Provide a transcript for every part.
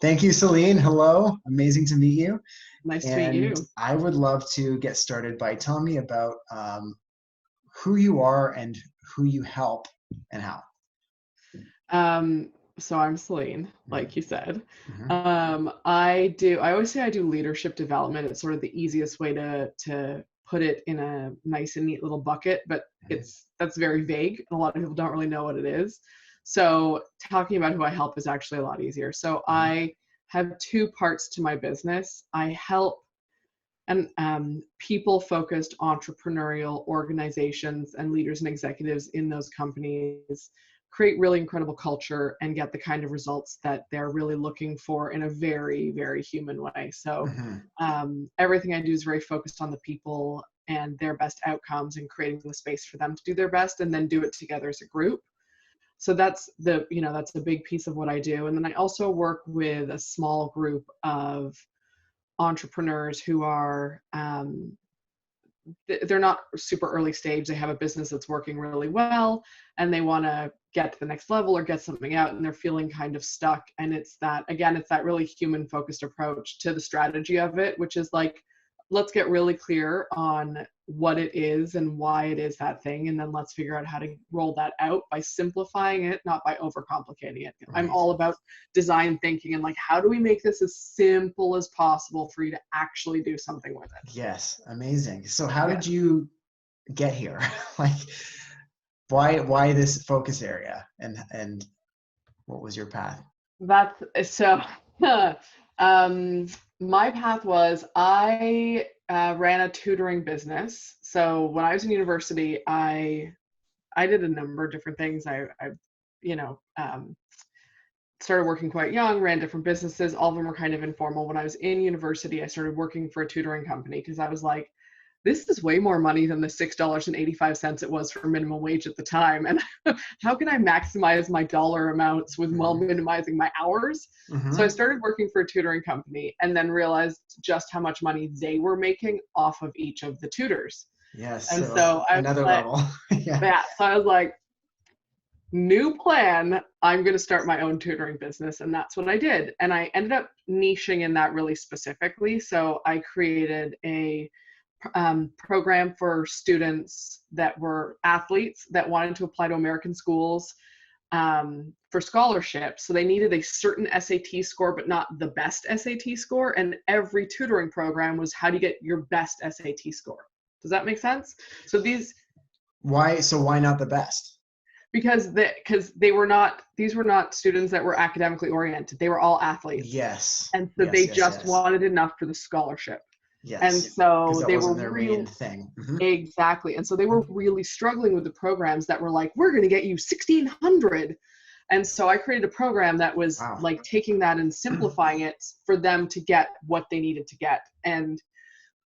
Thank you, Celine. Hello. Amazing to meet you. Nice to meet And you. I would love to get started by telling me about who you are and who you help and how. Um, so I'm Celine, like you said. Hmm. I always say I do leadership development. It's sort of the easiest way to put it in a nice and neat little bucket, but that's very vague. And a lot of people don't really know what it is. So talking about who I help is actually a lot easier. So Hmm. I have two parts to my business. I help and people focused entrepreneurial organizations and leaders and executives in those companies create really incredible culture and get the kind of results that they're really looking for in a very, very human way. So Hmm. everything I do is very focused on the people and their best outcomes and creating the space for them to do their best and then do it together as a group. So that's a big piece of what I do. And then I also work with a small group of entrepreneurs who are they're not super early stage. They have a business that's working really well and they want to get to the next level or get something out and they're feeling kind of stuck. And it's that really human focused approach to the strategy of it, which is like, let's get really clear on what it is and why it is that thing. And then let's figure out how to roll that out by simplifying it, not by overcomplicating it. I'm Right. all about design thinking and like, how do we make this as simple as possible for you to actually do something with it? Yes. Amazing. So how Yeah. did you get here? Like, why this focus area and what was your path? That's so. um, my path was I ran a tutoring business. So when I was in university, I did a number of different things. I you know, started working quite young, ran different businesses. All of them were kind of informal. When I was in university, I started working for a tutoring company because I was like, this is way more money than the $6.85 it was for minimum wage at the time. And how can I maximize my dollar amounts with while Hmm. minimizing my hours? So I Hmm. started working for a tutoring company and then realized just how much money they were making off of each of the tutors. Yes. And So so I was another like, level. Yeah. yeah, so I was like, new plan, I'm going to start my own tutoring business. And that's what I did. And I ended up niching in that really specifically. So I created a program for students that were athletes that wanted to apply to American schools for scholarships. So they needed a certain SAT score, but not the best SAT score. And every tutoring program was how do you get your best SAT score? Does that make sense? So Why? So why not the best? because they were not these were not students that were academically oriented. They were all athletes. Yes. And so Yes. they Yes. just Yes. wanted enough for the scholarship. And Yes, because so that they were wasn't their main real thing. Hmm. exactly. And so they were really struggling with the programs that were like, we're going to get you 1600. And so I created a program that was Wow. like taking that and simplifying it for them to get what they needed to get. And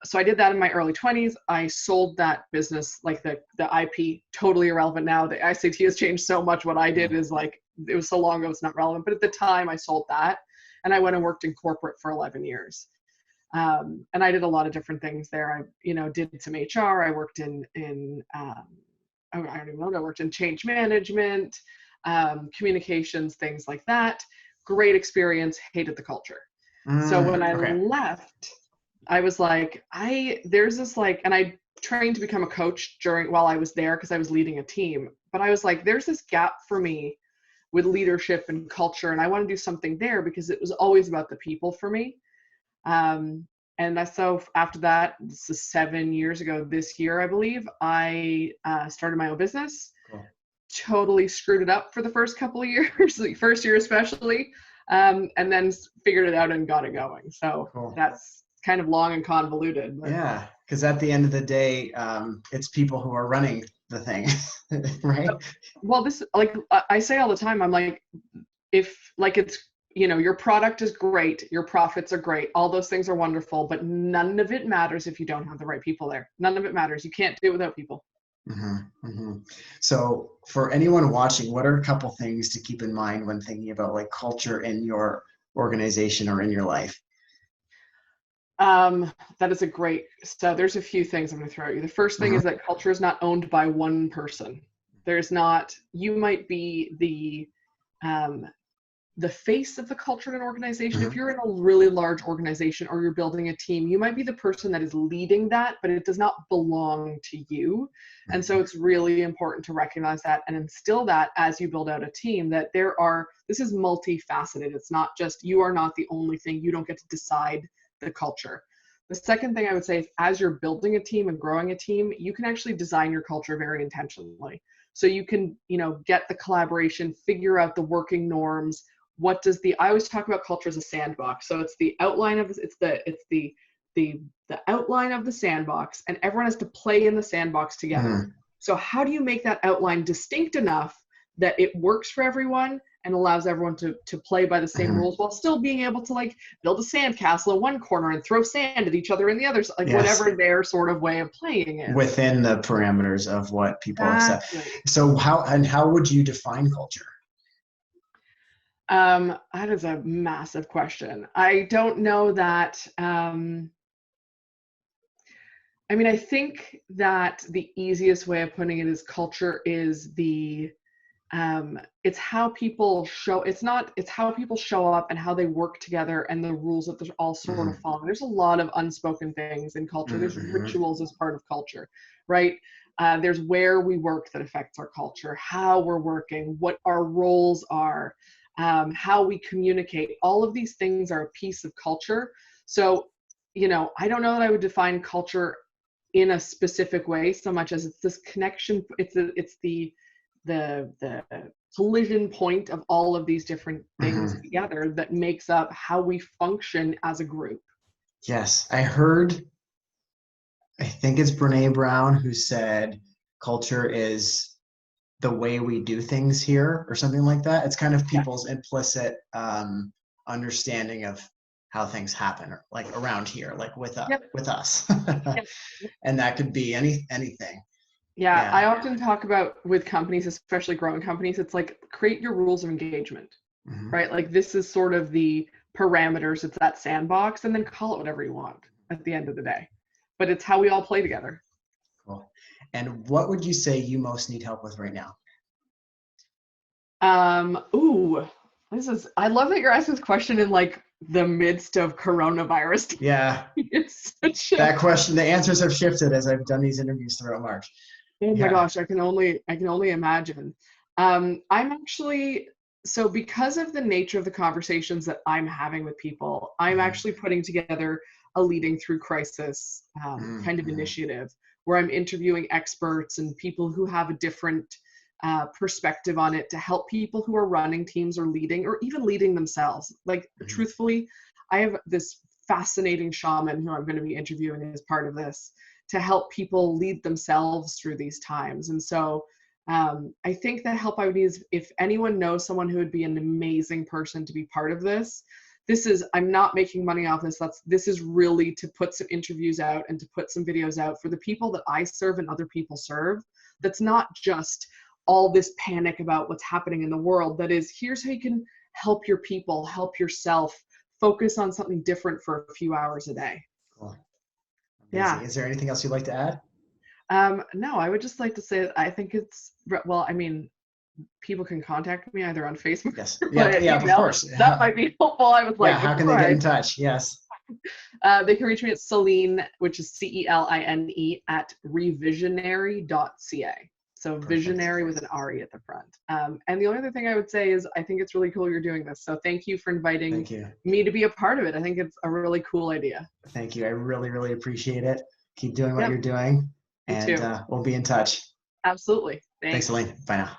so I did that in my early 20s. I sold that business, like the IP, totally irrelevant now. The ICT has changed so much. What I did Mhm. is like, it was so long ago, it's not relevant. But at the time, I sold that. And I went and worked in corporate for 11 years. And I did a lot of different things there. I, did some HR. I worked I don't even know. I worked in change management, communications, things like that. Great experience. Hated the culture. So when I Okay. left, I was like, there's this like, and I trained to become a coach while I was there because I was leading a team. But I was like, there's this gap for me with leadership and culture, and I want to do something there because it was always about the people for me. Um, so after that, this is 7 years ago this year, I believe, I started my own business. Cool. Totally screwed it up for the first couple of years, the first year especially, and then figured it out and got it going. So Cool. that's kind of long and convoluted, but Yeah, because at the end of the day, it's people who are running the thing, right? well, this like I say all the time, I'm like, if like it's your product is great, your profits are great, all those things are wonderful, but none of it matters if you don't have the right people there. None of it matters. You can't do it without people. Hmm. Hmm. So for anyone watching, what are a couple things to keep in mind when thinking about like culture in your organization or in your life? That is a great, so there's a few things I'm going to throw at you. The first thing Hmm. is that culture is not owned by one person. There's not, you might be the um, the face of the culture in an organization. If Mhm. you're in a really large organization or you're building a team, you might be the person that is leading that, but it does not belong to you. And so Mhm. it's really important to recognize that and instill that as you build out a team, that this is multifaceted. It's not just, you are not the only thing. You don't get to decide the culture. The second thing I would say is, as you're building a team and growing a team, you can actually design your culture very intentionally. So you can, get the collaboration, figure out the working norms. I always talk about culture as a sandbox. So it's the outline of the outline of the sandbox, and everyone has to play in the sandbox together. Mhm. So how do you make that outline distinct enough that it works for everyone and allows everyone to play by the same Mhm. rules, while still being able to like build a sandcastle in one corner and throw sand at each other in the other, like Yes. whatever their sort of way of playing is. Within the parameters of what people accept. Exactly. So how would you define culture? That is a massive question. I don't know that. I think that the easiest way of putting it is culture is it's how people show, it's how people show up and how they work together and the rules that they're all sort of Mhm. following. There's a lot of unspoken things in culture. There's Mhm. rituals as part of culture, right? There's where we work that affects our culture, how we're working, what our roles are, how we communicate. All of these things are a piece of culture. So, I don't know that I would define culture in a specific way so much as it's this connection. It's the collision point of all of these different things Mhm. together that makes up how we function as a group. Yes, I think it's Brene Brown who said culture is the way we do things here or something like that. It's kind of Yeah. people's implicit understanding of how things happen, like around here, like Yep. with us. Yep. And that could be anything. Yeah. Yeah. I often talk about with companies, especially growing companies, it's like create your rules of engagement, Mhm. right? Like this is sort of the parameters, it's that sandbox, and then call it whatever you want at the end of the day. But it's how we all play together. Cool. And what would you say you most need help with right now? Ooh, I love that you're asking this question in like the midst of coronavirus. Yeah, It's such a, that question, the answers have shifted as I've done these interviews throughout March. oh my Yeah. gosh, I can only imagine. I'm actually, so because of the nature of the conversations that I'm having with people, I'm Mhm. actually putting together a leading through crisis kind of Mhm. initiative where I'm interviewing experts and people who have a different perspective on it to help people who are running teams or leading themselves. Like Mhm. truthfully, I have this fascinating shaman who I'm going to be interviewing as part of this to help people lead themselves through these times. And so I think the help I would need is, if anyone knows someone who would be an amazing person to be part of this. I'm not making money off this. This is really to put some interviews out and to put some videos out for the people that I serve and other people serve. That's not just all this panic about what's happening in the world. That is, here's how you can help your people, help yourself, focus on something different for a few hours a day. Cool. Amazing. Yeah. Is there anything else you'd like to add? No, I would just like to say that I think well, I mean, people can contact me either on Facebook Yes. or Yeah. via Yeah. Of email. course. That might be helpful. I was Yeah. like, How can they before get in touch? Yes. they can reach me at Céline, which is Celine at revisionary.ca. So Perfect. visionary with an RE at the front. And the only other thing I would say is I think it's really cool you're doing this. So thank you for inviting Thank you. me to be a part of it. I think it's a really cool idea. Thank you. I really, really appreciate it. Keep doing what Yep, you're doing, you and too. we'll be in touch. Absolutely. Thanks, Thanks. Elaine. Bye now.